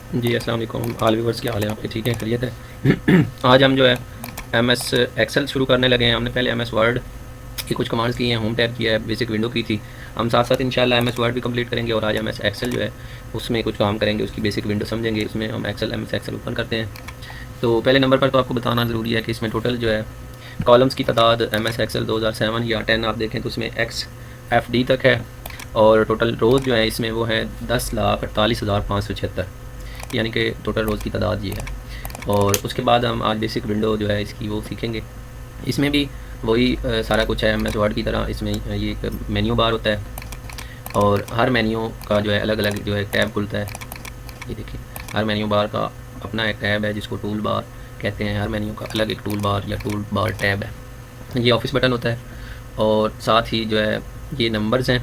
जी अस्सलाम वालेकुम all viewers, क्या हाल है आपके? ठीक है, खैरियत है। आज हम जो है एम एस एक्सेल शुरू करने लगे हैं। हमने पहले एम एस वर्ड की कुछ कमांड्स की हैं, होम टैब किया है, बेसिक विंडो की थी। हम साथ साथ इंशाल्लाह एम एस वर्ड भी कंप्लीट करेंगे और आज एम एस एक्सेल जो है उसमें कुछ काम करेंगे, उसकी बेसिक विंडो समझेंगे। उसमें हम एम एस एक्सेल ओपन करते हैं। तो पहले नंबर पर तो आपको बताना ज़रूरी है कि इसमें टोटल जो है कॉलम्स की तादाद एम एस एक्सेल 2007 या 10 आप देखें तो उसमें XFD तक है। और टोटल रोज़ जो है इसमें वो है 10,48,576, यानी कि टोटल रोज़ की तादाद ये है। और उसके बाद हम आज बेसिक विंडो जो है इसकी वो सीखेंगे। इसमें भी वही सारा कुछ है एम एस वर्ड की तरह। इसमें ये एक मेन्यू बार होता है और हर मेन्यू का जो है अलग अलग जो है टैब खुलता है। ये देखिए, हर मेन्यू बार का अपना एक टैब है जिसको टूल बार कहते हैं। हर मेन्यू का अलग एक टूल बार या टूल बार टैब है। ये ऑफिस बटन होता है और साथ ही जो है ये नंबर्स हैं,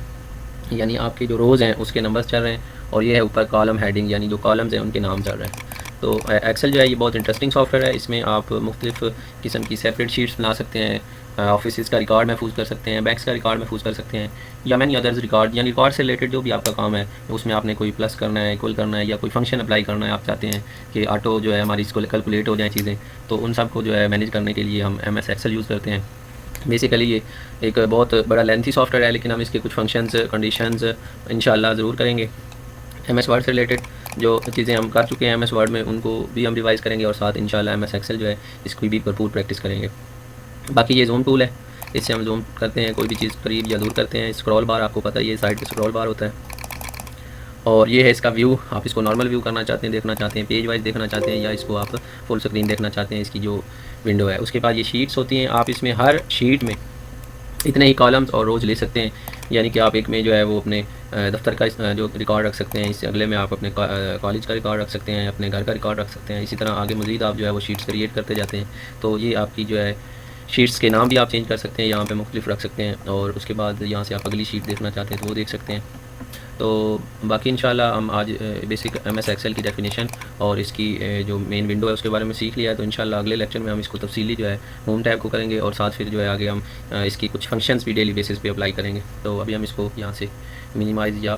यानी आपके जो रोज़ हैं उसके नंबर्स चल रहे हैं। और ये है ऊपर कॉलम हेडिंग, यानी जो कॉलम्स हैं उनके नाम चल रहे हैं। तो एक्सेल जो है ये बहुत इंटरेस्टिंग सॉफ्टवेयर है। इसमें आप मुख्तलिफ़ किस्म की सेपरेट शीट्स बना सकते हैं, ऑफिस का रिकॉर्ड महफूज कर सकते हैं, बैंक्स का रिकॉर्ड महफूज कर सकते हैं, या मैनी अदर्स रिकॉर्ड, यानी रिकॉर्ड से रिलेटेड जो भी आपका काम है उसमें आपने कोई प्लस करना है, इक्वल करना है, या कोई फंक्शन अप्लाई करना है, आप चाहते हैं कि ऑटो जो है हमारी इसको कैलकुलेट हो जाए चीज़ें, तो उन सब को जो है मैनेज करने के लिए हम एम एस एक्सेल यूज़ करते हैं। बेसिकली ये एक बहुत बड़ा लेंथी सॉफ्टवेयर है, लेकिन हम इसके कुछ फंक्शंस कंडीशंस इंशाल्लाह ज़रूर करेंगे। एम एस वर्ड से रिलेटेड जो चीज़ें हम कर चुके हैं एम एस वर्ड में उनको भी हम रिवाइज़ करेंगे और साथ इंशाल्लाह एम एस एक्सेल जो है इसकी भी भरपूर प्रैक्टिस करेंगे। बाकी ये जूम टूल है, इससे हम जूम करते हैं, कोई भी चीज़ करीब या दूर करते हैं। स्क्रॉल बार आपको पता ही है, साइड पे स्क्रॉल बार होता है। और ये है इसका व्यू, आप इसको नॉर्मल व्यू करना चाहते हैं, देखना चाहते हैं, पेज वाइज देखना चाहते हैं, या इसको आप फुल स्क्रीन देखना चाहते हैं, इसकी जो विंडो है। उसके बाद ये शीट्स होती हैं, आप इसमें हर शीट में इतने ही कॉलम्स और रोज़ ले सकते हैं। यानी कि आप एक में जो है वो अपने दफ्तर का जो रिकॉर्ड रख सकते हैं, इससे अगले में आप अपने कॉलेज का रिकॉर्ड रख सकते हैं, अपने घर का रिकॉर्ड रख सकते हैं। इसी तरह आगे मज़ीद आप जो है वो शीट्स क्रिएट करते जाते हैं। तो ये आपकी जो है शीट्स के नाम भी आप चेंज कर सकते हैं, यहाँ पे मुख्तलिफ रख सकते हैं। और उसके बाद यहाँ से आप अगली शीट देखना चाहते हैं तो वो देख सकते हैं। तो बाकी इंशाल्लाह हम आज बेसिक एम एस एक्सेल की डेफिनेशन और इसकी जो मेन विंडो है उसके बारे में सीख लिया है। तो इंशाल्लाह अगले लेक्चर में हम इसको तफसीली जो है होम टैब को करेंगे और साथ फिर जो है आगे हम इसकी कुछ फंक्शंस भी डेली बेसिस पे अप्लाई करेंगे। तो अभी हम इसको यहाँ से मिनिमाइज़ या